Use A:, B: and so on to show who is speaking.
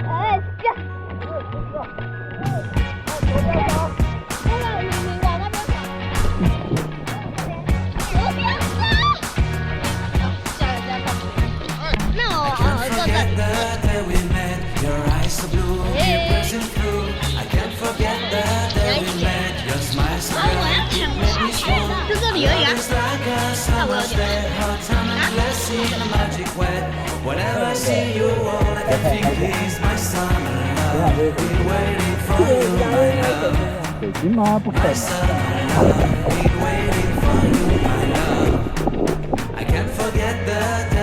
A: 哎，下。你往那边走。我不要走。叫人家上去。那我坐这里。我要抢下去了，就这里而已啊。那我有点
B: Whenever I see you, all I can think is my summer love. Been waiting for you, my love.
C: 北京吗？不可能。
B: My summer love. Been waiting for you, my love. I can't forget the